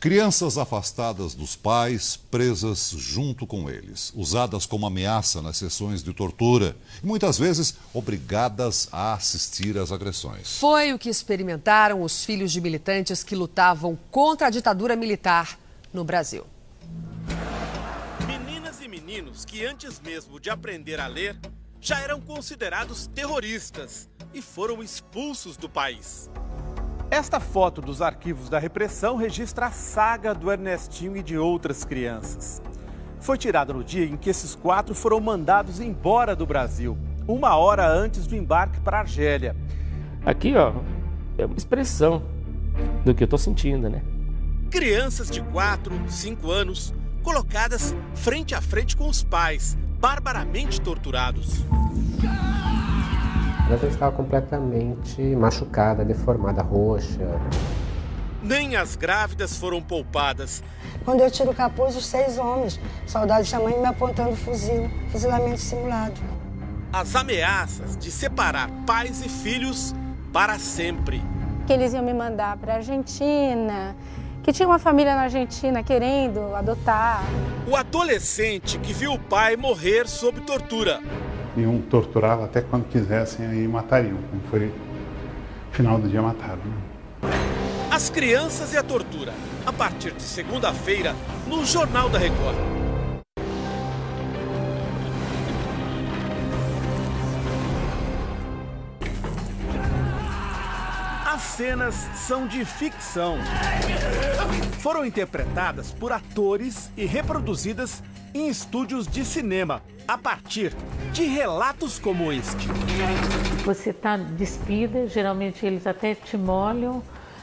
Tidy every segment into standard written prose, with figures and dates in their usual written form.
Crianças afastadas dos pais, presas junto com eles, usadas como ameaça nas sessões de tortura e muitas vezes obrigadas a assistir às agressões. Foi o que experimentaram os filhos de militantes que lutavam contra a ditadura militar no Brasil. Meninas e meninos que antes mesmo de aprender a ler já eram considerados terroristas e foram expulsos do país. Esta foto dos arquivos da repressão registra a saga do Ernestinho e de outras crianças. Foi tirada no dia em que esses 4 foram mandados embora do Brasil, 1 hora antes do embarque para a Argélia. Aqui, ó, é uma expressão do que eu tô sentindo, né? Crianças de 4, 5 anos, colocadas frente a frente com os pais, barbaramente torturados. Ela já estava completamente machucada, deformada, roxa. Nem as grávidas foram poupadas. Quando eu tiro o capuz, os 6 homens, soldados da mãe me apontando fuzil, fuzilamento simulado. As ameaças de separar pais e filhos para sempre. Que eles iam me mandar para a Argentina, que tinha uma família na Argentina querendo adotar. O adolescente que viu o pai morrer sob tortura. Iam torturá-la até quando quisessem, aí matariam. Como foi no final do dia, mataram. As crianças e a tortura, a partir de segunda-feira, no Jornal da Record. As cenas são de ficção. Foram interpretadas por atores e reproduzidas em estúdios de cinema, a partir de relatos como este. Você está despida, geralmente eles até te molham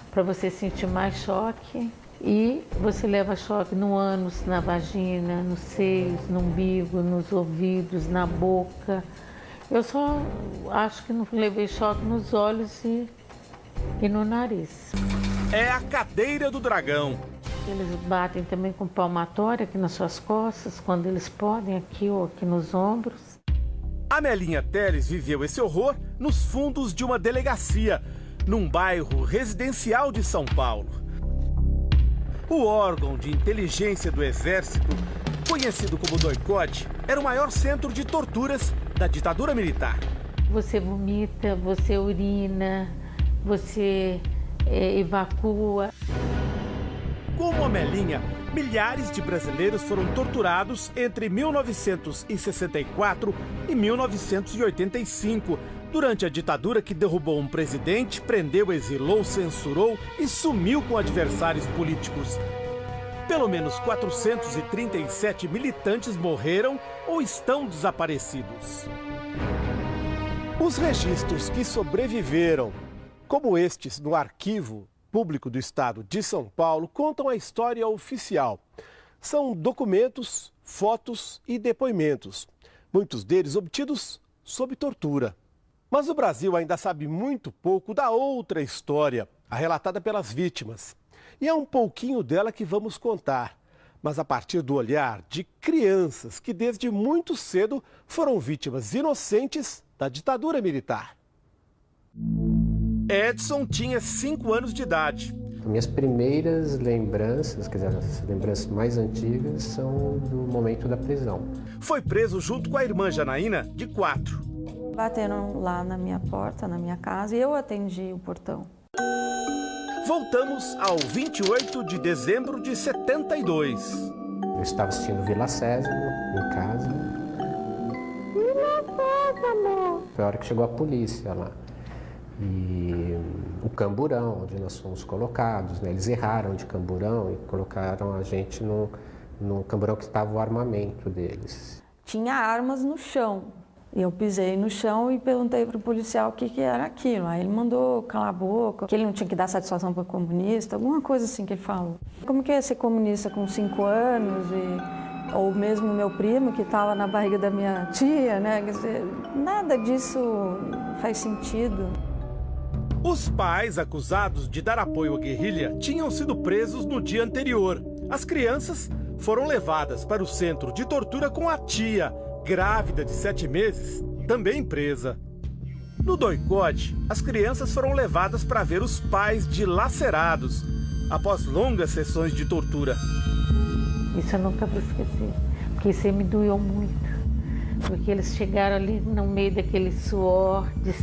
para você sentir mais choque. E você leva choque no ânus, na vagina, nos seios, no umbigo, nos ouvidos, na boca. Eu só acho que não levei choque nos olhos e no nariz. É a cadeira do dragão. Eles batem também com palmatória aqui nas suas costas, quando eles podem, aqui ou aqui nos ombros. A Melinha Teles viveu esse horror nos fundos de uma delegacia, num bairro residencial de São Paulo. O órgão de inteligência do Exército, conhecido como DOI-CODE, era o maior centro de torturas da ditadura militar. Você vomita, você urina, você evacua. Como a Melinha, milhares de brasileiros foram torturados entre 1964 e 1985, durante a ditadura que derrubou um presidente, prendeu, exilou, censurou e sumiu com adversários políticos. Pelo menos 437 militantes morreram ou estão desaparecidos. Os registros que sobreviveram, como estes no Arquivo Público do Estado de São Paulo, contam a história oficial. São documentos, fotos e depoimentos, muitos deles obtidos sob tortura. Mas o Brasil ainda sabe muito pouco da outra história, a relatada pelas vítimas. E é um pouquinho dela que vamos contar, mas a partir do olhar de crianças que desde muito cedo foram vítimas inocentes da ditadura militar. Edson tinha 5 anos de idade. Minhas primeiras lembranças, quer dizer, as lembranças mais antigas, são do momento da prisão. Foi preso junto com a irmã Janaína, de 4. Bateram lá na minha porta, na minha casa, e eu atendi o portão. Voltamos ao 28 de dezembro de 72. Eu estava assistindo Vila Sésamo, em casa. Vila Sésamo! Foi a hora que chegou a polícia lá. E o camburão, onde nós fomos colocados, né? Eles erraram de camburão e colocaram a gente no camburão que estava o armamento deles. Tinha armas no chão. Eu pisei no chão e perguntei para o policial o que era aquilo. Aí ele mandou calar a boca, que ele não tinha que dar satisfação para o comunista, alguma coisa assim que ele falou. Como que é ser comunista com 5 anos? Ou mesmo meu primo, que estava na barriga da minha tia, né? Quer dizer, nada disso faz sentido. Os pais acusados de dar apoio à guerrilha tinham sido presos no dia anterior. As crianças foram levadas para o centro de tortura com a tia, grávida de 7 meses, também presa. No DOI-CODE, as crianças foram levadas para ver os pais dilacerados. após longas sessões de tortura. Isso eu nunca vou esquecer, porque isso aí me doeu muito. Porque eles chegaram ali no meio daquele suor de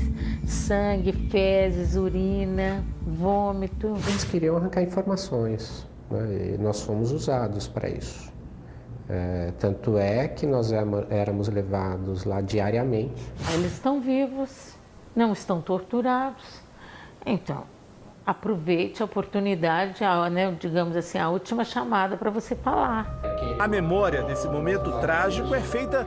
sangue, fezes, urina, vômito. Eles queriam arrancar informações, né? E nós fomos usados para isso. Tanto é que nós éramos levados lá diariamente. Eles estão vivos, não estão torturados. Então, aproveite a oportunidade, né, digamos assim, a última chamada para você falar. A memória desse momento trágico é feita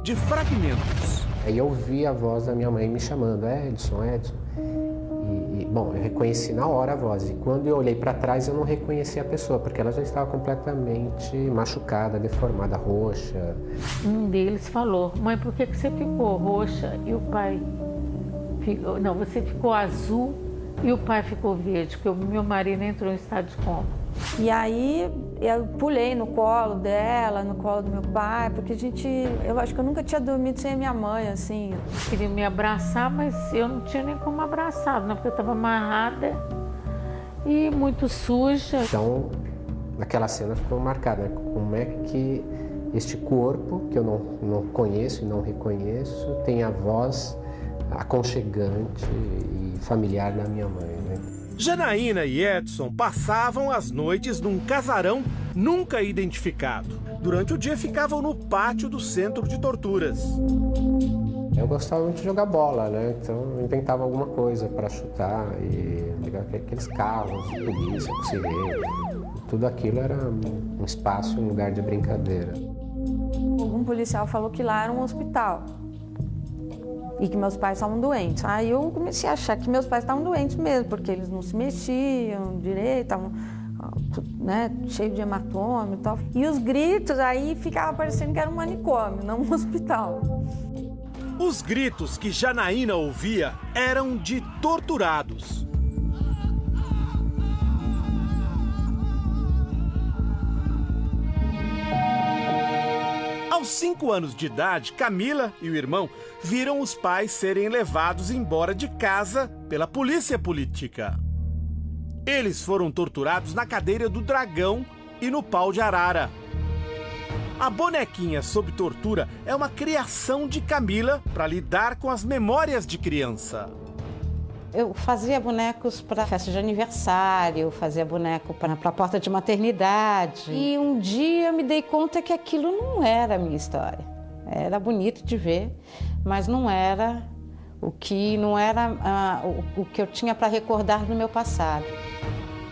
de fragmentos. Aí eu ouvi a voz da minha mãe me chamando, Edson, Edson. Bom, eu reconheci na hora a voz. E quando eu olhei para trás, eu não reconheci a pessoa, porque ela já estava completamente machucada, deformada, roxa. Um deles falou, mãe, por que você ficou roxa e o pai ficou... Não, você ficou azul e o pai ficou verde, porque o meu marido entrou em estado de coma. E aí eu pulei no colo dela, no colo do meu pai, porque eu acho que eu nunca tinha dormido sem a minha mãe, assim. Queria me abraçar, mas eu não tinha nem como abraçar, né? Porque eu estava amarrada e muito suja. Então, aquela cena ficou marcada, né? Como é que este corpo, que eu não conheço e não reconheço, tem a voz aconchegante e familiar da minha mãe, né? Janaína e Edson passavam as noites num casarão nunca identificado. Durante o dia ficavam no pátio do centro de torturas. Eu gostava muito de jogar bola, né? Então eu inventava alguma coisa para chutar e pegar aqueles carros de polícia, com sirene. Tudo aquilo era um espaço, um lugar de brincadeira. Um policial falou que lá era um hospital e que meus pais estavam doentes. Aí eu comecei a achar que meus pais estavam doentes mesmo, porque eles não se mexiam direito, estavam, né, cheios de hematoma e tal. E os gritos aí ficava parecendo que era um manicômio, não um hospital. Os gritos que Janaína ouvia eram de torturados. Aos 5 anos de idade, Camila e o irmão viram os pais serem levados embora de casa pela polícia política. Eles foram torturados na cadeira do Dragão e no pau de arara. A bonequinha sob tortura é uma criação de Camila para lidar com as memórias de criança. Eu fazia bonecos para festa de aniversário, fazia boneco para a porta de maternidade. E um dia eu me dei conta que aquilo não era a minha história. Era bonito de ver, mas não era o que eu tinha para recordar do meu passado.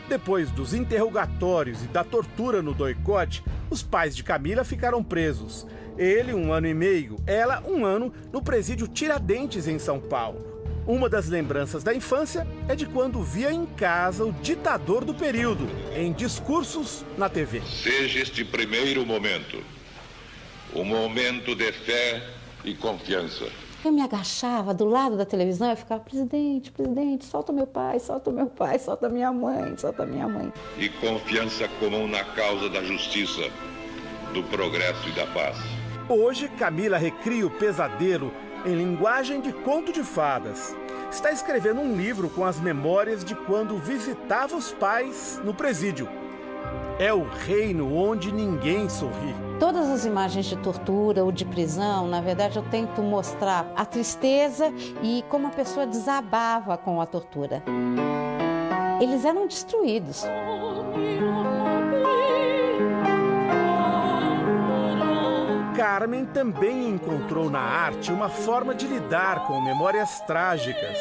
Depois dos interrogatórios e da tortura no doicote, os pais de Camila ficaram presos. Ele 1 ano e meio, ela 1 ano no presídio Tiradentes, em São Paulo. Uma das lembranças da infância é de quando via em casa o ditador do período, em discursos na TV. Seja este primeiro momento, um momento de fé e confiança. Eu me agachava do lado da televisão e ficava, presidente, presidente, solta meu pai, solta meu pai, solta minha mãe, solta minha mãe. E confiança comum na causa da justiça, do progresso e da paz. Hoje, Camila recria o pesadelo em linguagem de conto de fadas. Está escrevendo um livro com as memórias de quando visitava os pais no presídio. É o reino onde ninguém sorri. Todas as imagens de tortura ou de prisão, na verdade, eu tento mostrar a tristeza e como a pessoa desabava com a tortura. Eles eram destruídos. Carmen também encontrou na arte uma forma de lidar com memórias trágicas.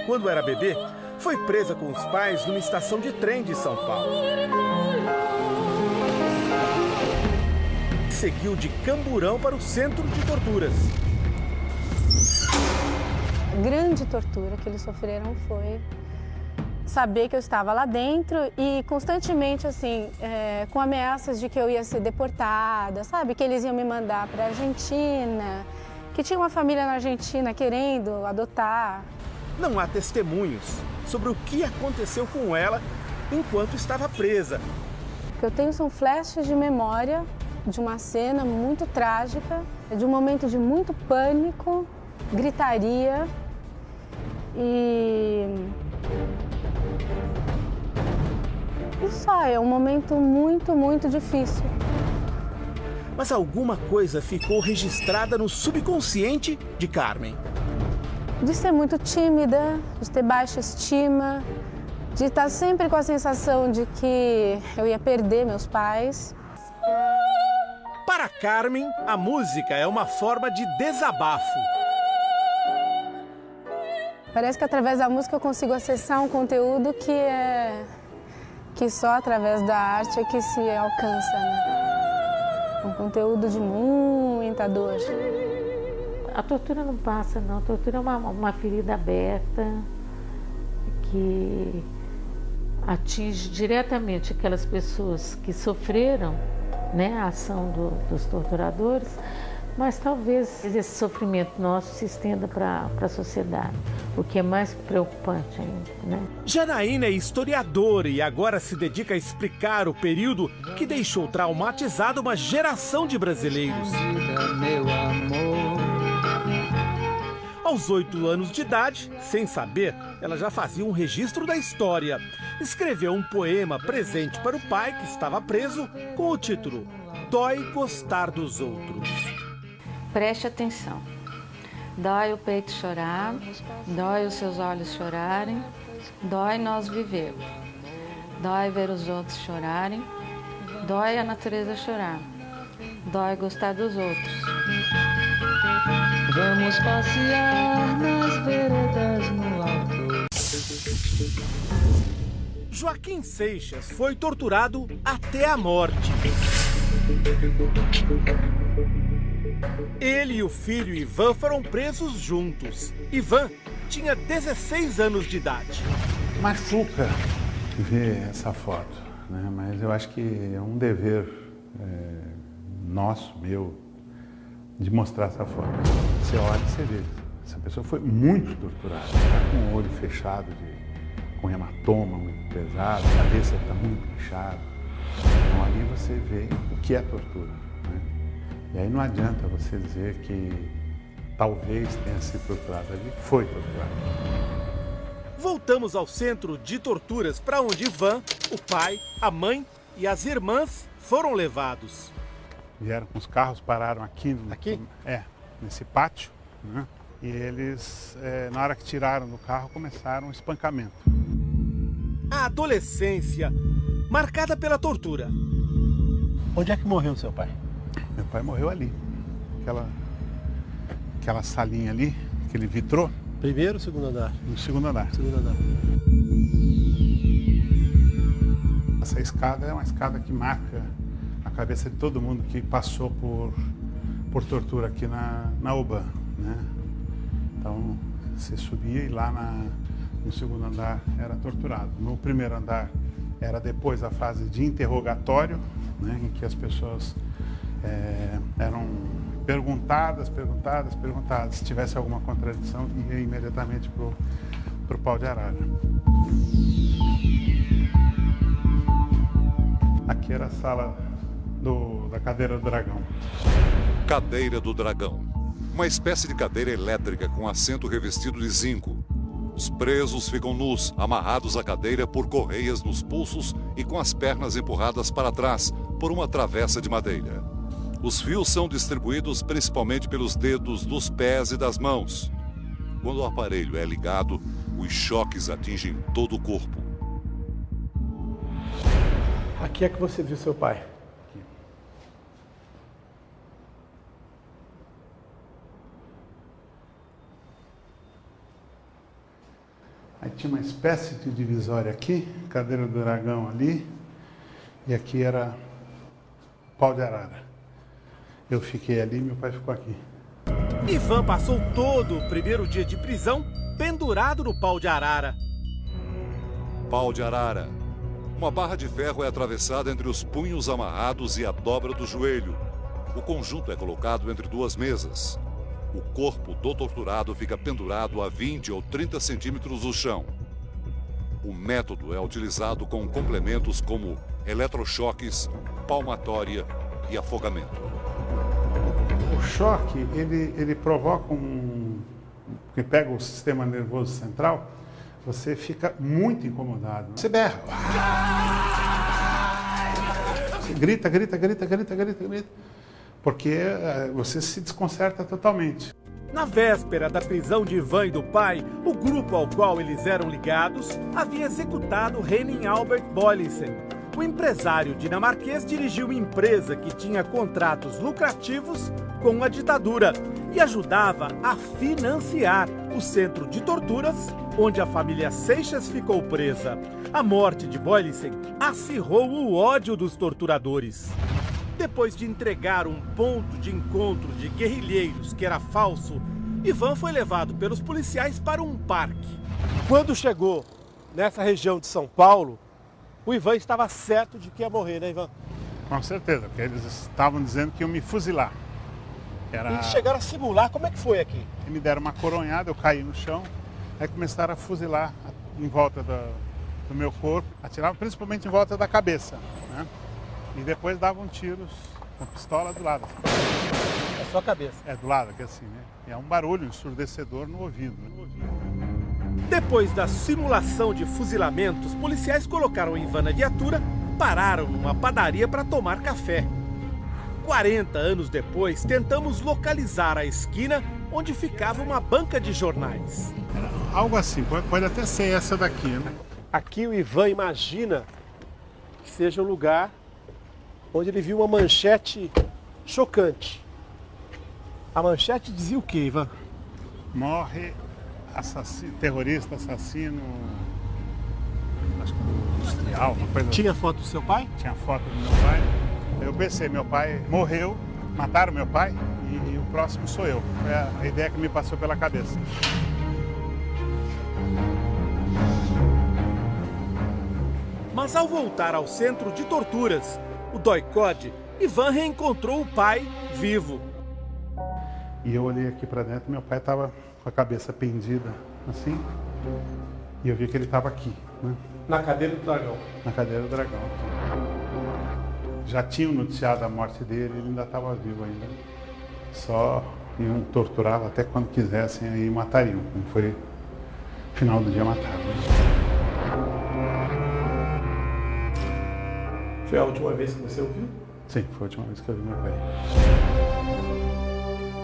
Quando era bebê, foi presa com os pais numa estação de trem de São Paulo. Seguiu de Camburão para o centro de torturas. A grande tortura que eles sofreram foi saber que eu estava lá dentro e constantemente, assim, com ameaças de que eu ia ser deportada, sabe? Que eles iam me mandar para a Argentina, que tinha uma família na Argentina querendo adotar. Não há testemunhos sobre o que aconteceu com ela enquanto estava presa. O que eu tenho são flashes de memória de uma cena muito trágica, de um momento de muito pânico, gritaria E só, é um momento muito, muito difícil. Mas alguma coisa ficou registrada no subconsciente de Carmen. De ser muito tímida, de ter baixa estima, de estar sempre com a sensação de que eu ia perder meus pais. Para Carmen, a música é uma forma de desabafo. Parece que através da música eu consigo acessar um conteúdo que só através da arte é que se alcança, né? Um conteúdo de muita dor. A tortura não passa, não. A tortura é uma ferida aberta que atinge diretamente aquelas pessoas que sofreram, né, a ação dos torturadores, mas talvez esse sofrimento nosso se estenda para a sociedade, o que é mais preocupante ainda, né? Janaína é historiadora e agora se dedica a explicar o período que deixou traumatizada uma geração de brasileiros. Aos 8 anos de idade, sem saber, ela já fazia um registro da história. Escreveu um poema presente para o pai, que estava preso, com o título Dói Gostar dos Outros. Preste atenção. Dói o peito chorar, dói os seus olhos chorarem, dói nós viver. Dói ver os outros chorarem, dói a natureza chorar, dói gostar dos outros. Vamos passear nas veredas no alto. Joaquim Seixas foi torturado até a morte. Ele e o filho Ivan foram presos juntos. Ivan tinha 16 anos de idade. Machuca ver essa foto, né? Mas eu acho que é um dever nosso, meu, de mostrar essa foto. Você olha e você vê, essa pessoa foi muito torturada, está com o olho fechado, com hematoma muito pesado, a cabeça está muito inchada. Então ali você vê o que é tortura, né? E aí não adianta você dizer que talvez tenha sido torturado, ali foi torturado. Voltamos ao centro de torturas para onde Ivan, o pai, a mãe e as irmãs foram levados. Vieram com os carros, pararam aqui? Nesse pátio, né? E eles, na hora que tiraram do carro, começaram o espancamento. A adolescência, marcada pela tortura. Onde é que morreu seu pai? Meu pai morreu ali, aquela salinha ali, aquele vitrô. Primeiro ou segundo andar? No segundo andar. Segundo andar. Essa escada é uma escada que marca a cabeça de todo mundo que passou por tortura aqui na UBAN, né? Então, você subia e lá no segundo andar era torturado. No primeiro andar era depois a fase de interrogatório, né, em que as pessoas eram perguntadas. Se tivesse alguma contradição, ia imediatamente para o pau de arara. Aqui era a sala da cadeira do dragão. Cadeira do dragão. Uma espécie de cadeira elétrica com assento revestido de zinco. Os presos ficam nus, amarrados à cadeira por correias nos pulsos e com as pernas empurradas para trás por uma travessa de madeira. Os fios são distribuídos principalmente pelos dedos dos pés e das mãos. Quando o aparelho é ligado, os choques atingem todo o corpo. Aqui é que você viu seu pai? Aí tinha uma espécie de divisória aqui, cadeira do dragão ali, e aqui era o pau de arara. Eu fiquei ali e meu pai ficou aqui. Ivan passou todo o primeiro dia de prisão pendurado no pau de arara. Pau de arara. Uma barra de ferro é atravessada entre os punhos amarrados e a dobra do joelho. O conjunto é colocado entre duas mesas. O corpo do torturado fica pendurado a 20 ou 30 centímetros do chão. O método é utilizado com complementos como eletrochoques, palmatória e afogamento. O choque, ele provoca porque pega o sistema nervoso central, você fica muito incomodado. Você berra. grita, porque você se desconcerta totalmente. Na véspera da prisão de Ivan e do pai, o grupo ao qual eles eram ligados havia executado Henning Albert Boylissen. O empresário dinamarquês dirigiu uma empresa que tinha contratos lucrativos com a ditadura e ajudava a financiar o centro de torturas onde a família Seixas ficou presa. A morte de Boylissen acirrou o ódio dos torturadores. Depois de entregar um ponto de encontro de guerrilheiros que era falso, Ivan foi levado pelos policiais para um parque. Quando chegou nessa região de São Paulo, o Ivan estava certo de que ia morrer, né, Ivan? Com certeza, porque eles estavam dizendo que iam me fuzilar. Eles chegaram a simular, como é que foi aqui? Me deram uma coronhada, eu caí no chão, aí começaram a fuzilar em volta do meu corpo, atiravam principalmente em volta da cabeça, né? E depois davam tiros com pistola do lado. É só a cabeça? É, do lado, que é assim, né? E é um barulho ensurdecedor no ouvido. Depois da simulação de fuzilamento, os policiais colocaram Ivan na viatura, pararam numa padaria para tomar café. 40 anos depois, tentamos localizar a esquina onde ficava uma banca de jornais. Algo assim, pode até ser essa daqui, né? Aqui o Ivan imagina que seja um lugar onde ele viu uma manchete chocante. A manchete dizia o quê, Ivan? Morre terrorista, assassino, acho que industrial, uma coisa. Tinha foto do seu pai? Tinha foto do meu pai. Eu pensei, meu pai morreu, mataram meu pai e o próximo sou eu. Foi a ideia que me passou pela cabeça. Mas ao voltar ao centro de torturas, o Doikod, Ivan reencontrou o pai vivo. E eu olhei aqui para dentro, meu pai estava com a cabeça pendida assim, e eu vi que ele estava aqui, né? Na cadeira do dragão? Na cadeira do dragão. Já tinham noticiado a morte dele, ele ainda estava vivo ainda. Só iam torturá-lo até quando quisessem, aí matariam. Como foi no final do dia, mataram. Foi a última vez que você ouviu? Sim, foi a última vez que eu vi meu pai.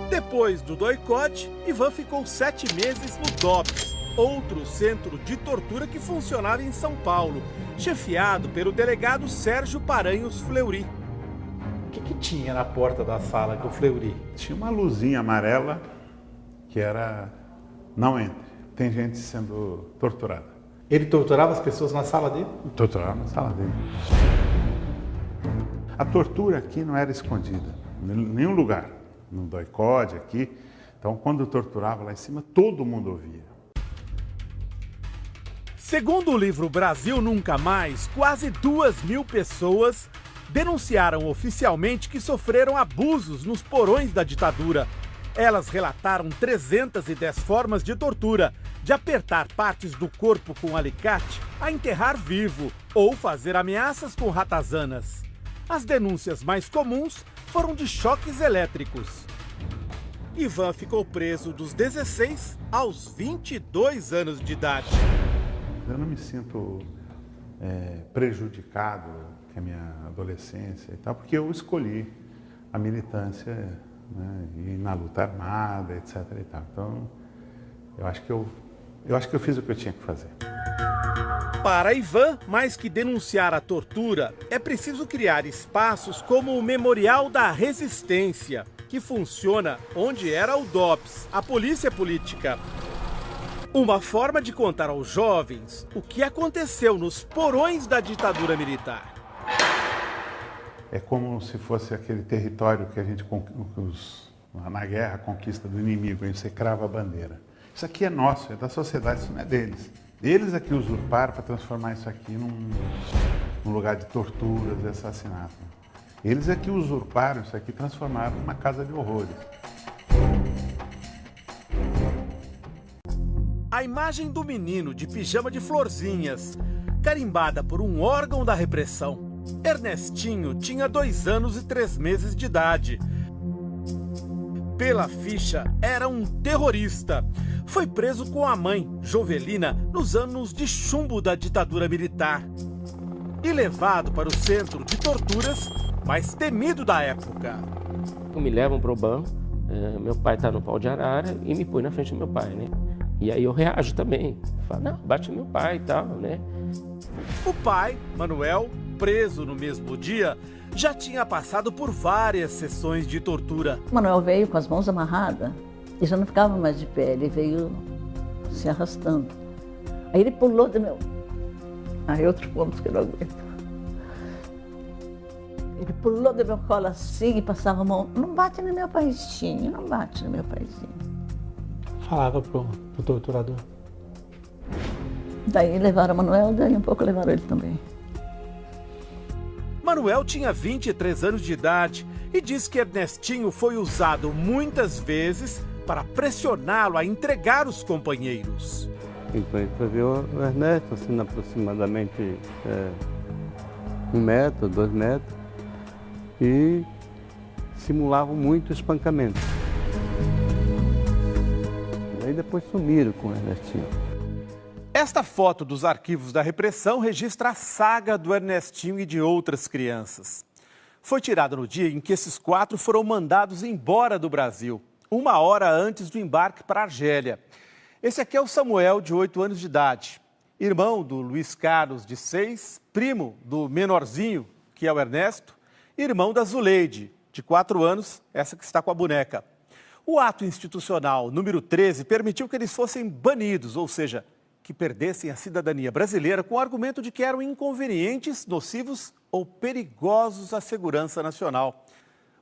Depois do Doikod, Ivan ficou 7 meses no DOPS, outro centro de tortura que funcionava em São Paulo, chefiado pelo delegado Sérgio Paranhos Fleury. O que tinha na porta da sala do Fleury? Tinha uma luzinha amarela que era não entre, tem gente sendo torturada. Ele torturava as pessoas na sala dele? Torturava na sala dele. A tortura aqui não era escondida, em nenhum lugar. No Doikod aqui, então quando eu torturava lá em cima, todo mundo ouvia. Segundo o livro Brasil Nunca Mais, quase 2.000 pessoas denunciaram oficialmente que sofreram abusos nos porões da ditadura. Elas relataram 310 formas de tortura, de apertar partes do corpo com alicate a enterrar vivo ou fazer ameaças com ratazanas. As denúncias mais comuns foram de choques elétricos. Ivan ficou preso dos 16 aos 22 anos de idade. Eu não me sinto prejudicado com a minha adolescência e tal, porque eu escolhi a militância, né, e na luta armada, etc. E tal. Então, eu acho que eu fiz o que eu tinha que fazer. Para Ivan, mais que denunciar a tortura, é preciso criar espaços como o Memorial da Resistência, que funciona onde era o DOPS, a polícia política. Uma forma de contar aos jovens o que aconteceu nos porões da ditadura militar. É como se fosse aquele território que a gente, na guerra, conquista do inimigo, aí você crava a bandeira. Isso aqui é nosso, é da sociedade, isso não é deles. Eles aqui usurparam para transformar isso aqui num lugar de torturas e assassinato. Eles aqui usurparam isso aqui e transformaram numa casa de horrores. A imagem do menino de pijama de florzinhas, carimbada por um órgão da repressão. Ernestinho tinha 2 anos e 3 meses de idade. Pela ficha, era um terrorista. Foi preso com a mãe, Jovelina, nos anos de chumbo da ditadura militar. E levado para o centro de torturas, mais temido da época. Me levam pro banco, meu pai tá no pau de arara e me põe na frente do meu pai, né? E aí eu reajo também. Falo, não, bate no meu pai e tal, né? O pai, Manuel, preso no mesmo dia, já tinha passado por várias sessões de tortura. O Manuel veio com as mãos amarradas e já não ficava mais de pé, ele veio se arrastando. Aí ele pulou do meu... Aí outro ponto que eu não aguento. Ele pulou do meu colo assim e passava a mão. Não bate no meu paizinho, não bate no meu paizinho. Falava pro torturador. Daí levaram o Manuel, daí um pouco levaram ele também. Manuel tinha 23 anos de idade e diz que Ernestinho foi usado muitas vezes para pressioná-lo a entregar os companheiros. Então ele foi ver o Ernesto, assim, aproximadamente 1 metro, 2 metros, e simulavam muito espancamento. Aí depois sumiram com o Ernestinho. Esta foto dos arquivos da repressão registra a saga do Ernestinho e de outras crianças. Foi tirada no dia em que esses 4 foram mandados embora do Brasil, 1 hora antes do embarque para a Argélia. Esse aqui é o Samuel, de 8 anos de idade, irmão do Luiz Carlos, de 6, primo do menorzinho, que é o Ernesto, e irmão da Zuleide, de 4 anos, essa que está com a boneca. O ato institucional número 13 permitiu que eles fossem banidos, ou seja, que perdessem a cidadania brasileira com o argumento de que eram inconvenientes, nocivos ou perigosos à segurança nacional.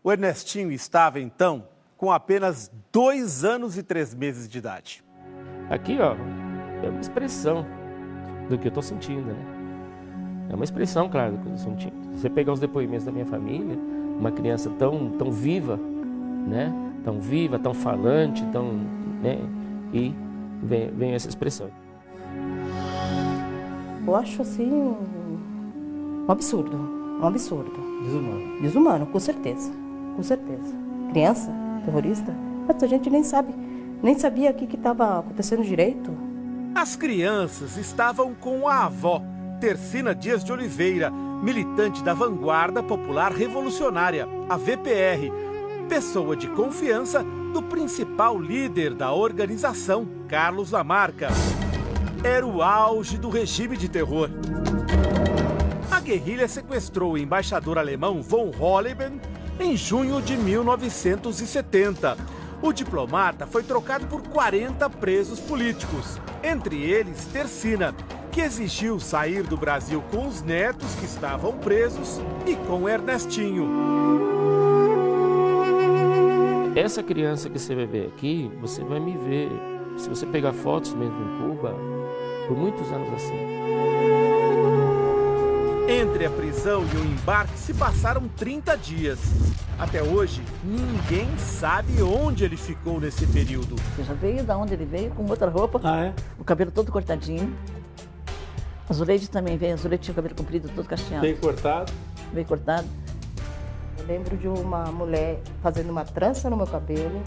O Ernestinho estava, então, com apenas 2 anos e 3 meses de idade. Aqui, ó, é uma expressão do que eu estou sentindo, né? É uma expressão, claro, do que eu estou sentindo. Se você pegar os depoimentos da minha família, uma criança tão viva, né? Tão viva, tão falante, né? E vem essa expressão. Eu acho assim um absurdo, Desumano. Desumano, com certeza, com certeza. Criança, terrorista, mas a gente nem sabia o que estava acontecendo direito. As crianças estavam com a avó, Tercina Dias de Oliveira, militante da Vanguarda Popular Revolucionária, a VPR, pessoa de confiança do principal líder da organização, Carlos Lamarca. Era o auge do regime de terror. A guerrilha sequestrou o embaixador alemão von Holleben em junho de 1970. O diplomata foi trocado por 40 presos políticos, entre eles Tercina, que exigiu sair do Brasil com os netos que estavam presos e com Ernestinho. Essa criança que você vai ver aqui, você vai me ver, se você pegar fotos mesmo em Cuba, por muitos anos assim. Entre a prisão e o embarque se passaram 30 dias. Até hoje, ninguém sabe onde ele ficou nesse período. Ele já veio da onde ele veio, com outra roupa, o cabelo todo cortadinho. A Zuleide também veio, a Zuleide tinha o cabelo comprido, todo cacheado. Bem cortado? Bem cortado. Eu lembro de uma mulher fazendo uma trança no meu cabelo.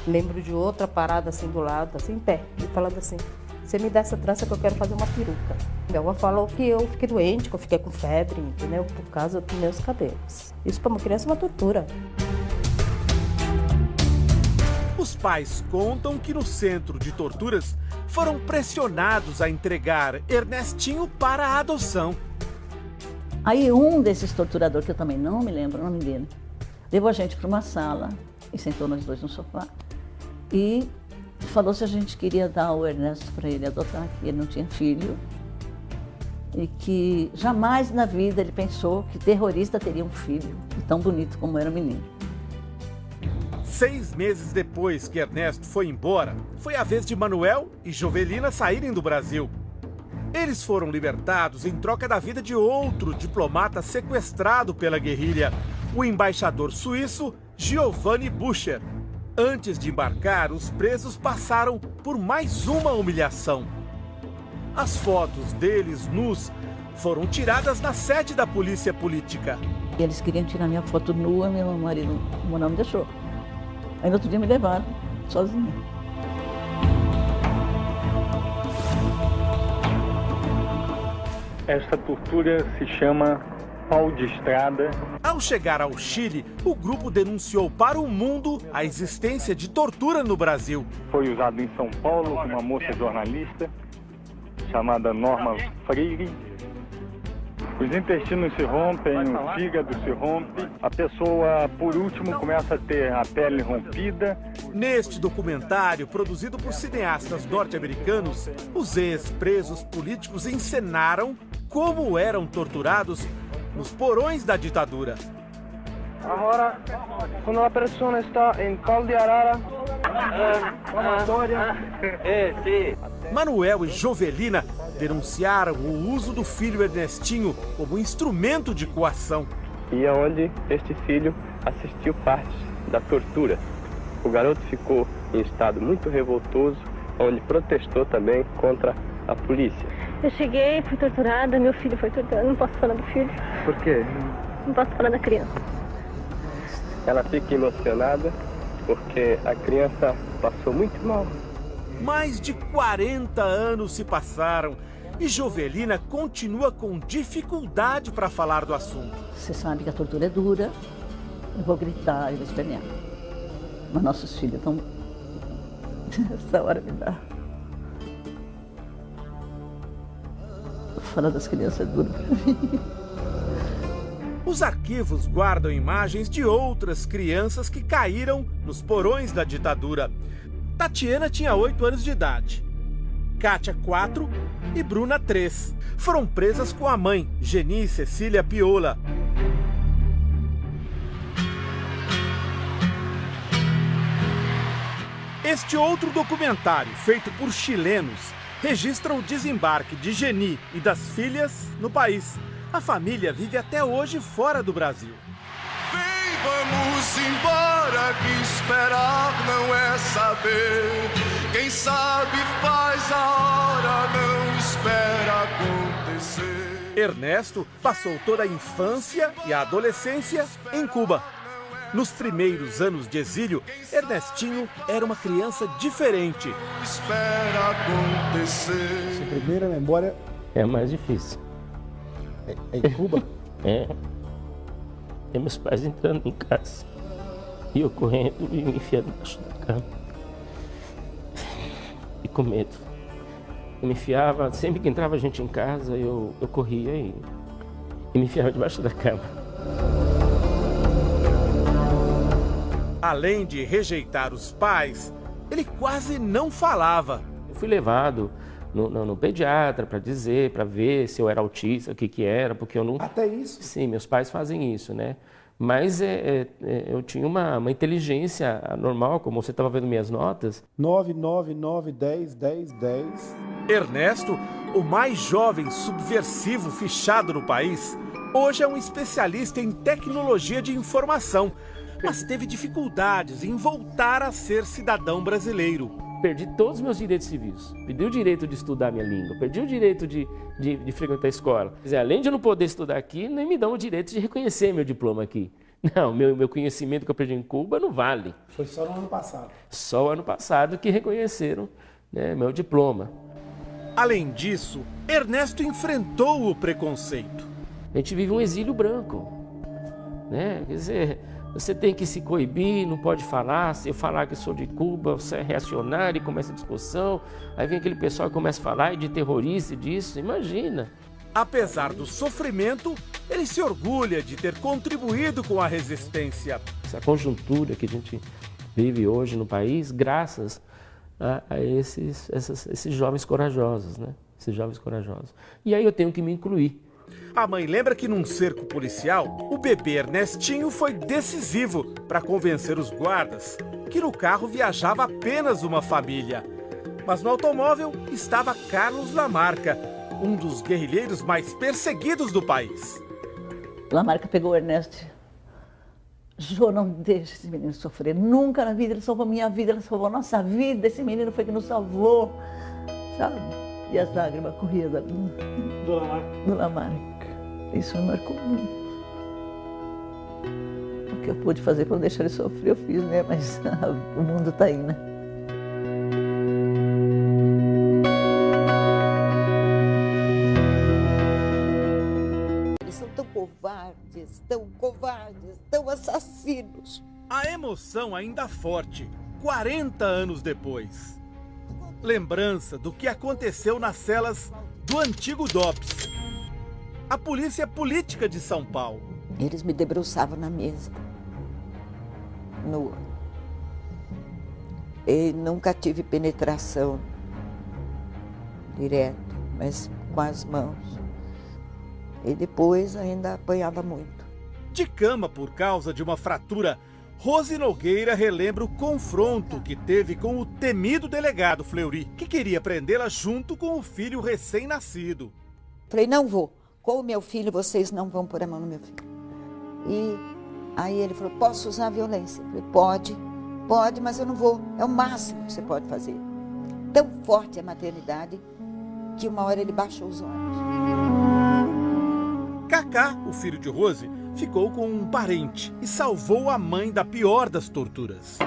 Lembro de outra parada assim do lado, assim em pé, e falando assim: você me dá essa trança que eu quero fazer uma peruca. Minha avó falou que eu fiquei doente, que eu fiquei com febre, entendeu? Por causa dos meus cabelos. Isso para uma criança é uma tortura. Os pais contam que no centro de torturas foram pressionados a entregar Ernestinho para a adoção. Aí um desses torturadores, que eu também não me lembro o nome dele, levou a gente para uma sala e sentou nós dois no sofá e falou se a gente queria dar o Ernesto para ele adotar, que ele não tinha filho e que jamais na vida ele pensou que terrorista teria um filho tão bonito como era o menino. 6 meses depois que Ernesto foi embora, foi a vez de Manuel e Jovelina saírem do Brasil. Eles foram libertados em troca da vida de outro diplomata sequestrado pela guerrilha, o embaixador suíço Giovanni Bucher. Antes de embarcar, os presos passaram por mais uma humilhação. As fotos deles nus foram tiradas na sede da polícia política. Eles queriam tirar minha foto nua, meu marido não me deixou. Aí no outro dia me levaram, sozinha. Esta tortura se chama pau de estrada. Ao chegar ao Chile, o grupo denunciou para o mundo a existência de tortura no Brasil. Foi usado em São Paulo com uma moça jornalista chamada Norma Freire. Os intestinos se rompem, o fígado se rompe, a pessoa, por último, começa a ter a pele rompida. Neste documentário, produzido por cineastas norte-americanos, os ex-presos políticos encenaram como eram torturados nos porões da ditadura. Agora, quando a pessoa está em pau de arara, Manuel e Jovelina denunciaram o uso do filho Ernestinho como instrumento de coação. E é onde este filho assistiu parte da tortura. O garoto ficou em estado muito revoltoso, onde protestou também contra a polícia. Eu cheguei, fui torturada, meu filho foi torturado, não posso falar do filho. Por quê? Não posso falar da criança. Ela fica emocionada porque a criança passou muito mal. Mais de 40 anos se passaram e Jovelina continua com dificuldade para falar do assunto. Você sabe que a tortura é dura, eu vou gritar e vou espernear. Mas nossos filhos estão... Essa hora me dá... Falar das crianças é duro para mim. Os arquivos guardam imagens de outras crianças que caíram nos porões da ditadura. Tatiana tinha 8 anos de idade, Kátia 4 e Bruna 3. Foram presas com a mãe, Geni Cecília Piola. Este outro documentário, feito por chilenos, registra o desembarque de Geni e das filhas no país. A família vive até hoje fora do Brasil. Vem, vamos embora, que esperar não é saber. Quem sabe faz a hora, não espera acontecer. Ernesto passou toda a infância e a adolescência em Cuba. Nos primeiros anos de exílio, Ernestinho era uma criança diferente. Espera acontecer. Sua primeira memória é mais difícil. É em Cuba? É. Tem meus pais entrando em casa e eu correndo e me enfiando debaixo da cama. E com medo. Eu me enfiava, sempre que entrava gente em casa, eu corria e me enfiava debaixo da cama. Além de rejeitar os pais, ele quase não falava. Eu fui levado no pediatra para dizer, para ver se eu era autista, o que era, porque eu não... Até isso? Sim, meus pais fazem isso, né? Mas eu tinha uma inteligência normal, como você estava vendo minhas notas. 9, 9, 9, 10, 10, 10. Ernesto, o mais jovem subversivo fichado no país, hoje é um especialista em tecnologia de informação, mas teve dificuldades em voltar a ser cidadão brasileiro. Perdi todos os meus direitos civis. Perdi o direito de estudar minha língua, perdi o direito de frequentar a escola. Quer dizer, além de eu não poder estudar aqui, nem me dão o direito de reconhecer meu diploma aqui. Não, meu conhecimento que eu perdi em Cuba não vale. Foi só no ano passado. Só o ano passado que reconheceram, né, meu diploma. Além disso, Ernesto enfrentou o preconceito. A gente vive um exílio branco, né? Quer dizer, você tem que se coibir, não pode falar. Se eu falar que sou de Cuba, você é reacionário e começa a discussão. Aí vem aquele pessoal que começa a falar de terrorista e disso, imagina. Apesar do sofrimento, ele se orgulha de ter contribuído com a resistência. Essa conjuntura que a gente vive hoje no país, graças a esses jovens corajosos, né? Esses jovens corajosos. E aí eu tenho que me incluir. A mãe lembra que num cerco policial, o bebê Ernestinho foi decisivo para convencer os guardas que no carro viajava apenas uma família. Mas no automóvel estava Carlos Lamarca, um dos guerrilheiros mais perseguidos do país. Lamarca pegou o Ernesto. Jô, não deixe esse menino sofrer. Nunca na vida ele salvou a minha vida, ele salvou a nossa vida. Esse menino foi que nos salvou, sabe? E as lágrimas corriam do Lamarca. Isso me marcou muito. O que eu pude fazer para não deixar ele sofrer, eu fiz, né? Mas o mundo está aí, né? Eles são tão covardes. tão covardes, tão assassinos. A emoção ainda forte, 40 anos depois. Lembrança do que aconteceu nas celas do antigo DOPS. A Polícia Política de São Paulo. Eles me debruçavam na mesa, nua. E nunca tive penetração direta, mas com as mãos. E depois ainda apanhava muito. De cama por causa de uma fratura, Rose Nogueira relembra o confronto que teve com o temido delegado Fleury, que queria prendê-la junto com o filho recém-nascido. Falei, não vou. Com o meu filho, vocês não vão pôr a mão no meu filho. E aí ele falou, posso usar a violência? Eu falei, pode, mas eu não vou. É o máximo que você pode fazer. Tão forte a maternidade que uma hora ele baixou os olhos. Cacá, o filho de Rose, ficou com um parente e salvou a mãe da pior das torturas.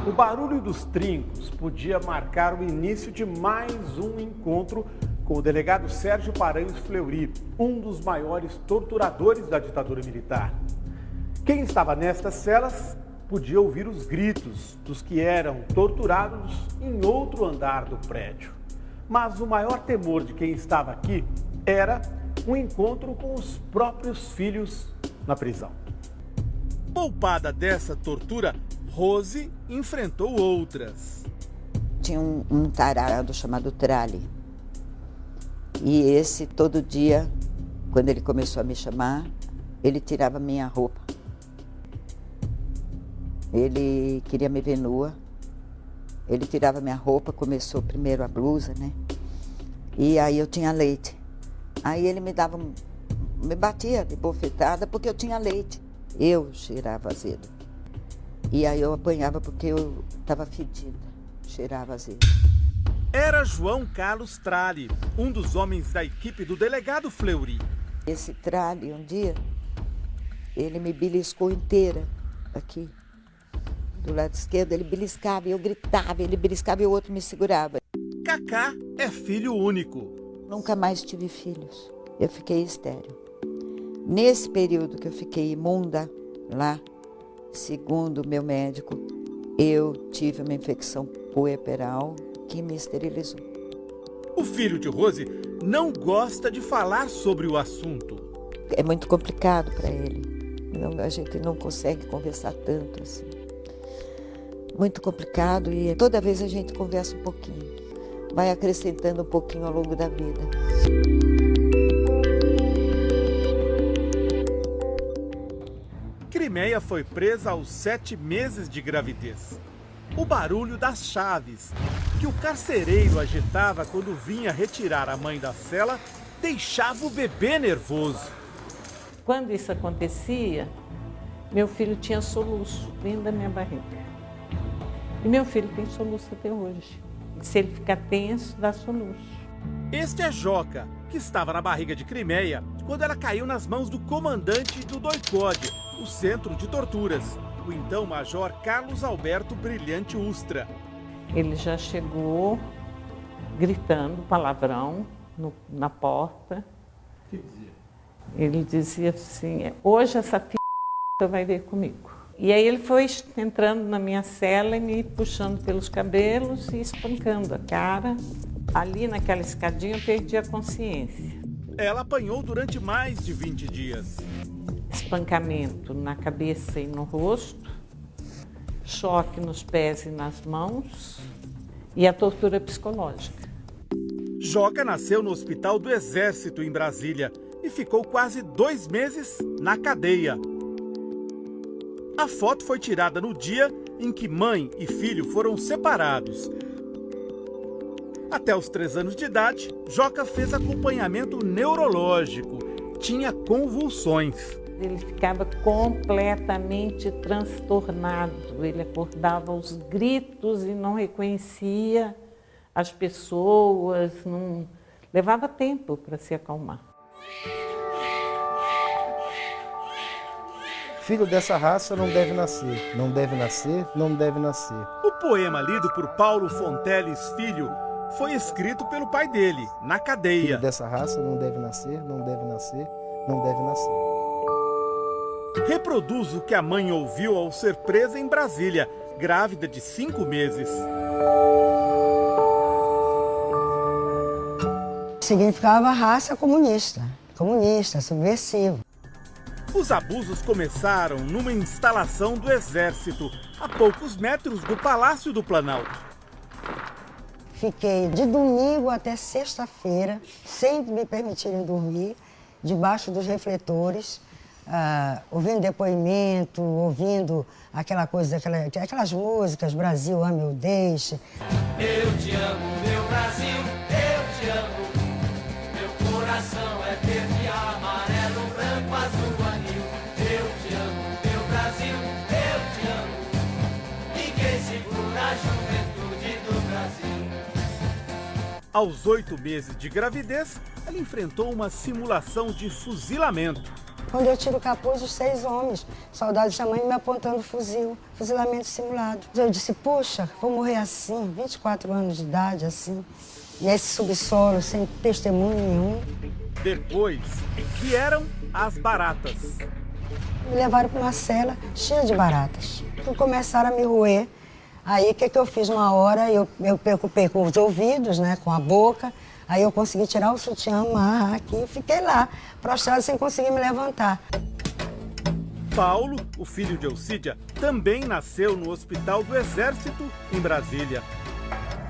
O barulho dos trincos podia marcar o início de mais um encontro com o delegado Sérgio Paranhos Fleury, um dos maiores torturadores da ditadura militar. Quem estava nestas celas podia ouvir os gritos dos que eram torturados em outro andar do prédio. Mas o maior temor de quem estava aqui era um encontro com os próprios filhos na prisão. Poupada dessa tortura, Rose enfrentou outras. Tinha um tarado chamado Trali. E esse, todo dia, quando ele começou a me chamar, ele tirava minha roupa. Ele queria me ver nua. Ele tirava minha roupa, começou primeiro a blusa, né? E aí eu tinha leite. Aí ele me batia de bofetada porque eu tinha leite. Eu cheirava azedo. E aí eu apanhava porque eu estava fedida, cheirava azedo. Era João Carlos Trali, um dos homens da equipe do delegado Fleury. Esse Trali, um dia, ele me beliscou inteira, aqui. Do lado esquerdo, ele beliscava, eu gritava, ele beliscava e o outro me segurava. Cacá é filho único. Nunca mais tive filhos. Eu fiquei estéril. Nesse período que eu fiquei imunda lá, segundo o meu médico, eu tive uma infecção puerperal que me esterilizou. O filho de Rose não gosta de falar sobre o assunto. É muito complicado para ele. A gente não consegue conversar tanto assim. Muito complicado e toda vez a gente conversa um pouquinho. Vai acrescentando um pouquinho ao longo da vida. Crimeia foi presa aos 7 meses de gravidez. O barulho das chaves, que o carcereiro agitava quando vinha retirar a mãe da cela, deixava o bebê nervoso. Quando isso acontecia, meu filho tinha soluço dentro da minha barriga. E meu filho tem soluço até hoje. Se ele ficar tenso, dá soluço. Este é Joca, que estava na barriga de Crimeia quando ela caiu nas mãos do comandante do DOI-CODE, o Centro de Torturas, o então Major Carlos Alberto Brilhante Ustra. Ele já chegou gritando palavrão na porta. O que dizia? Ele dizia assim, hoje essa p*** vai ver comigo. E aí ele foi entrando na minha cela e me puxando pelos cabelos e espancando a cara. Ali naquela escadinha eu perdi a consciência. Ela apanhou durante mais de 20 dias. Espancamento na cabeça e no rosto, choque nos pés e nas mãos e a tortura psicológica. Joca nasceu no Hospital do Exército em Brasília e ficou quase 2 meses na cadeia. A foto foi tirada no dia em que mãe e filho foram separados. Até os 3 anos de idade, Joca fez acompanhamento neurológico. Tinha convulsões. Ele ficava completamente transtornado. Ele acordava aos gritos e não reconhecia as pessoas. Não... Levava tempo para se acalmar. Filho dessa raça não deve nascer, não deve nascer, não deve nascer. O poema lido por Paulo Fonteles Filho foi escrito pelo pai dele, na cadeia. Filho dessa raça não deve nascer, não deve nascer, não deve nascer. Reproduz o que a mãe ouviu ao ser presa em Brasília, grávida de 5 meses. Significava raça comunista, subversivo. Os abusos começaram numa instalação do Exército, a poucos metros do Palácio do Planalto. Fiquei de domingo até sexta-feira, sem me permitirem dormir, debaixo dos refletores, ouvindo depoimento, ouvindo aquela coisa, aquelas músicas, Brasil, ame ou deixe. Eu te amo, meu Brasil, eu te amo. Meu coração é verde, amarelo, branco, azul, anil. Eu te amo, meu Brasil, eu te amo. Ninguém segura a juventude do Brasil. Aos 8 meses de gravidez, ela enfrentou uma simulação de fuzilamento. Quando eu tiro o capuz, os 6 homens, soldados da mãe, me apontando fuzil, fuzilamento simulado. Eu disse, poxa, vou morrer assim, 24 anos de idade, assim, nesse subsolo, sem testemunho nenhum. Depois vieram as baratas. Me levaram para uma cela cheia de baratas. Começaram a me roer. Aí, o que eu fiz uma hora? Eu preocupei com os ouvidos, né, com a boca. Aí eu consegui tirar o sutiã, amarrar aqui e fiquei lá, prostrado sem conseguir me levantar. Paulo, o filho de Elcídia, também nasceu no Hospital do Exército, em Brasília.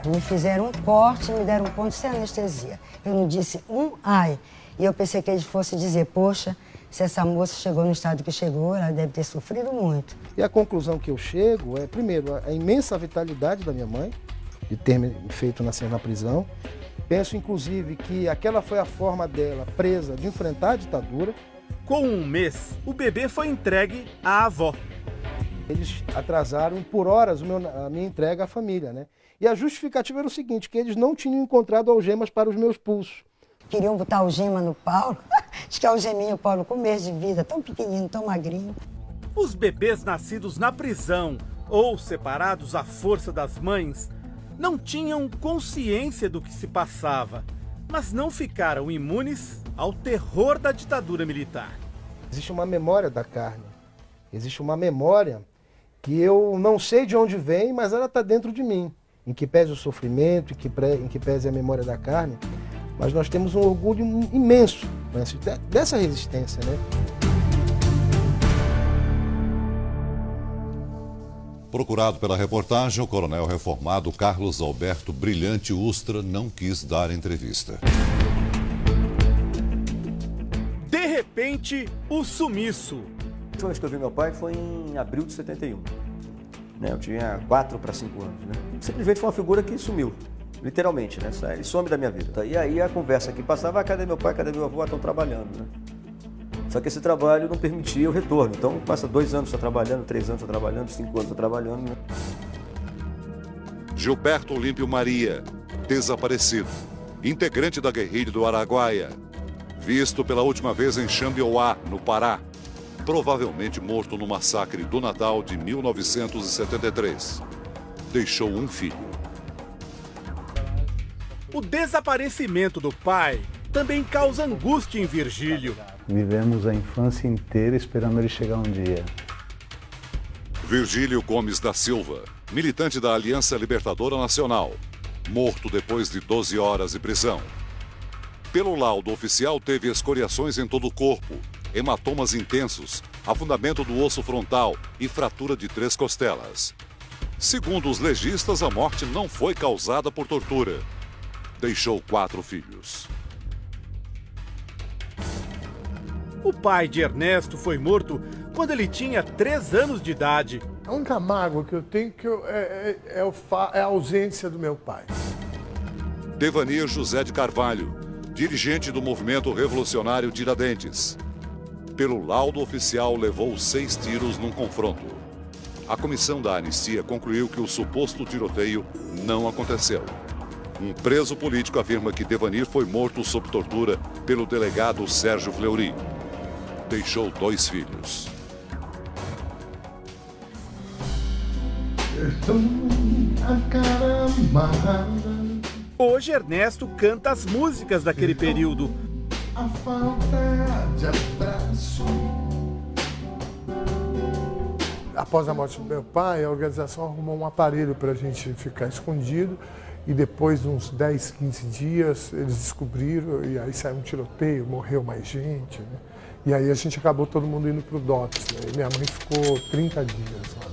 Me fizeram um corte, me deram um ponto sem anestesia. Eu não disse um ai. E eu pensei que eles fossem dizer, poxa, se essa moça chegou no estado que chegou, ela deve ter sofrido muito. E a conclusão que eu chego é, primeiro, a imensa vitalidade da minha mãe, de ter me feito nascer na prisão. Penso, inclusive, que aquela foi a forma dela, presa, de enfrentar a ditadura. Com 1 mês, o bebê foi entregue à avó. Eles atrasaram por horas a minha entrega à família, né? E a justificativa era o seguinte, que eles não tinham encontrado algemas para os meus pulsos. Queriam botar algema no Paulo. Acho que algeminha o Paulo com 1 mês de vida, tão pequenino, tão magrinho. Os bebês nascidos na prisão ou separados à força das mães não tinham consciência do que se passava, mas não ficaram imunes ao terror da ditadura militar. Existe uma memória da carne, existe uma memória que eu não sei de onde vem, mas ela está dentro de mim, em que pese o sofrimento, em que pese a memória da carne, mas nós temos um orgulho imenso, né, dessa resistência, né? Procurado pela reportagem, o coronel reformado Carlos Alberto Brilhante Ustra não quis dar entrevista. De repente, o sumiço. A última vez que eu vi meu pai foi em abril de 71. Eu tinha 4 para 5 anos. Simplesmente foi uma figura que sumiu, literalmente, né? Ele some da minha vida. E aí a conversa que passava, cadê meu pai, cadê meu avô? Estão trabalhando, né? Só que esse trabalho não permitia o retorno. Então passa 2 anos só trabalhando, 3 anos só trabalhando, 5 anos só trabalhando. Né? Gilberto Olímpio Maria, desaparecido. Integrante da guerrilha do Araguaia. Visto pela última vez em Xambioá, no Pará. Provavelmente morto no massacre do Natal de 1973. Deixou um filho. O desaparecimento do pai também causa angústia em Virgílio. Vivemos a infância inteira esperando ele chegar um dia. Virgílio Gomes da Silva, militante da Aliança Libertadora Nacional, morto depois de 12 horas de prisão. Pelo laudo oficial, teve escoriações em todo o corpo, hematomas intensos, afundamento do osso frontal e fratura de 3 costelas. Segundo os legistas, a morte não foi causada por tortura. Deixou 4 filhos. O pai de Ernesto foi morto quando ele tinha 3 anos de idade. A única mágoa que eu tenho é a ausência do meu pai. Devanir José de Carvalho, dirigente do movimento revolucionário Tiradentes. Pelo laudo oficial, levou 6 tiros num confronto. A comissão da anistia concluiu que o suposto tiroteio não aconteceu. Um preso político afirma que Devanir foi morto sob tortura pelo delegado Sérgio Fleury. Deixou 2 filhos. Hoje Ernesto canta as músicas daquele período. A falta de abraço após a morte do meu pai, a organização arrumou um aparelho para a gente ficar escondido. E depois de uns 10, 15 dias, eles descobriram, e aí saiu um tiroteio, morreu mais gente, né? E aí a gente acabou todo mundo indo para o DOPS, né? E minha mãe ficou 30 dias lá.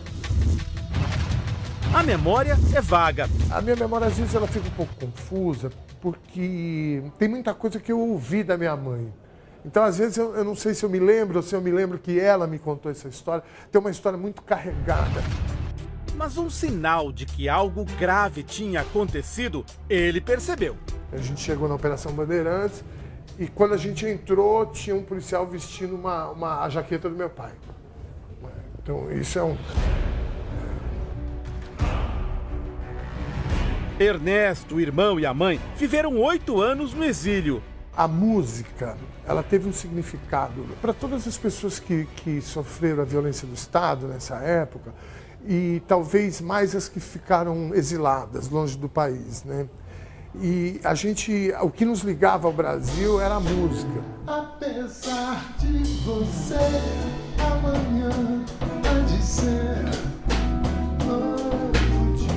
A memória é vaga. A minha memória, às vezes, ela fica um pouco confusa, porque tem muita coisa que eu ouvi da minha mãe. Então, às vezes, eu não sei se eu me lembro, ou se eu me lembro que ela me contou essa história. Tem uma história muito carregada. Mas um sinal de que algo grave tinha acontecido, ele percebeu. A gente chegou na Operação Bandeirantes e quando a gente entrou, tinha um policial vestindo a jaqueta do meu pai. Então, isso é um... Ernesto, o irmão e a mãe viveram 8 anos no exílio. A música, ela teve um significado para todas as pessoas que sofreram a violência do Estado nessa época, e talvez mais as que ficaram exiladas, longe do país, né? E o que nos ligava ao Brasil era a música. Apesar de você, amanhã há de ser outro dia.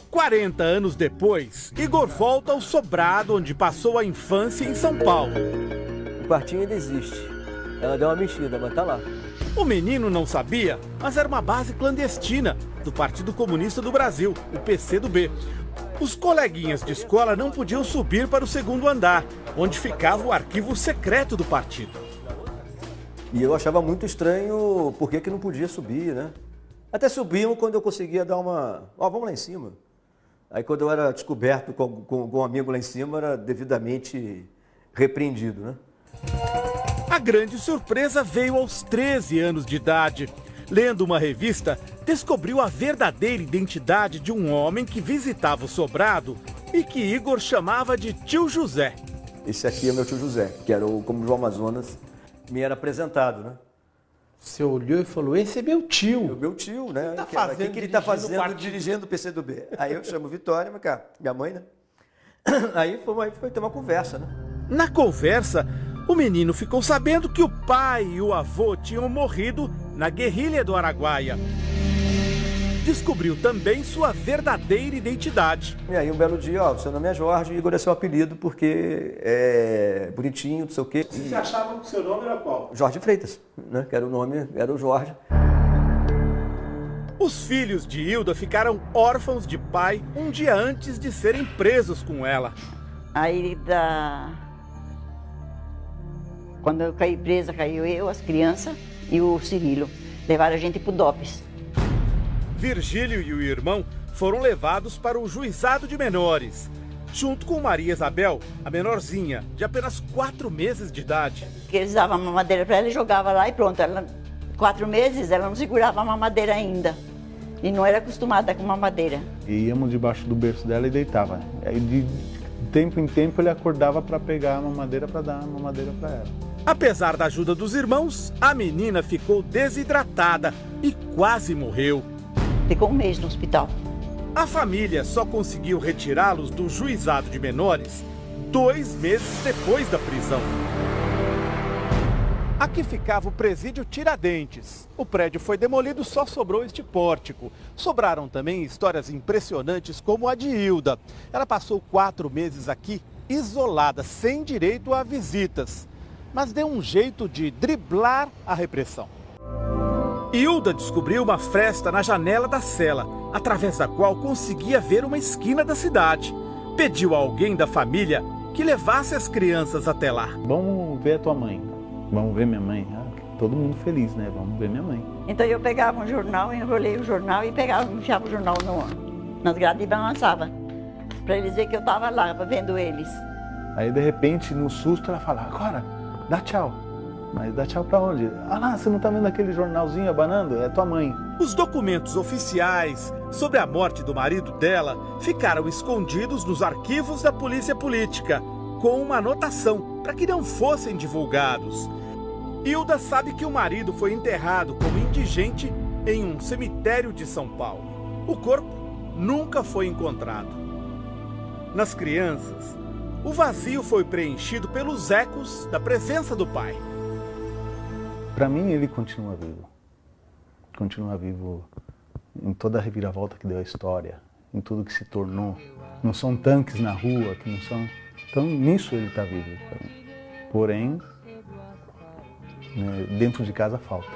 40 anos depois, Igor volta ao sobrado onde passou a infância em São Paulo. O quartinho ainda existe. Ela deu uma mexida, mas tá lá. O menino não sabia, mas era uma base clandestina do Partido Comunista do Brasil, o PCdoB. Os coleguinhas de escola não podiam subir para o 2º andar, onde ficava o arquivo secreto do partido. E eu achava muito estranho por que não podia subir, né? Até subiam quando eu conseguia dar uma... vamos lá em cima. Aí quando eu era descoberto com um amigo lá em cima, era devidamente repreendido, né? A grande surpresa veio aos 13 anos de idade. Lendo uma revista, descobriu a verdadeira identidade de um homem que visitava o sobrado e que Igor chamava de tio José. Esse aqui é meu tio José, que era como João Amazonas me era apresentado, né? Você olhou e falou, esse é meu tio. Meu tio, né? O que ele está fazendo dirigindo o PCdoB? Aí eu chamo Vitória, minha mãe, né? Aí foi ter uma conversa, né? Na conversa, o menino ficou sabendo que o pai e o avô tinham morrido na guerrilha do Araguaia. Descobriu também sua verdadeira identidade. E aí um belo dia, seu nome é Jorge, Igor é seu apelido porque é bonitinho, não sei o quê. Você achava que o seu nome era qual? Jorge Freitas, né? Que era o nome, era o Jorge. Os filhos de Hilda ficaram órfãos de pai um dia antes de serem presos com ela. Aí, quando eu caí presa, caiu eu, as crianças e o Cirilo. Levaram a gente pro DOPS. Virgílio e o irmão foram levados para o juizado de menores, junto com Maria Isabel, a menorzinha, de apenas 4 meses de idade. Que eles davam a mamadeira para ela e jogavam lá e pronto. Ela, 4 meses, ela não segurava a mamadeira ainda. E não era acostumada com mamadeira. E íamos debaixo do berço dela e deitava. Aí de tempo em tempo ele acordava para pegar a mamadeira para dar a mamadeira para ela. Apesar da ajuda dos irmãos, a menina ficou desidratada e quase morreu. Ficou 1 mês no hospital. A família só conseguiu retirá-los do juizado de menores 2 meses depois da prisão. Aqui ficava o presídio Tiradentes. O prédio foi demolido, só sobrou este pórtico. Sobraram também histórias impressionantes como a de Hilda. Ela passou 4 meses aqui, isolada, sem direito a visitas. Mas deu um jeito de driblar a repressão. Hilda descobriu uma fresta na janela da cela, através da qual conseguia ver uma esquina da cidade. Pediu a alguém da família que levasse as crianças até lá. Vamos ver a tua mãe. Vamos ver minha mãe. Todo mundo feliz, né? Vamos ver minha mãe. Então eu pegava um jornal, enrolei o jornal e enfiava o jornal nas grades e balançava. Para eles verem que eu estava lá, vendo eles. Aí de repente, no susto, ela fala, agora, dá tchau. Mas dá tchau pra onde? Ah lá, você não tá vendo aquele jornalzinho abanando? É tua mãe. Os documentos oficiais sobre a morte do marido dela ficaram escondidos nos arquivos da polícia política, com uma anotação para que não fossem divulgados. Hilda sabe que o marido foi enterrado como indigente em um cemitério de São Paulo. O corpo nunca foi encontrado. Nas crianças, o vazio foi preenchido pelos ecos da presença do pai. Para mim, ele continua vivo. continua vivo em toda a reviravolta que deu a história, em tudo que se tornou. Não são tanques na rua, que não são... Então, nisso ele está vivo. Porém, dentro de casa falta.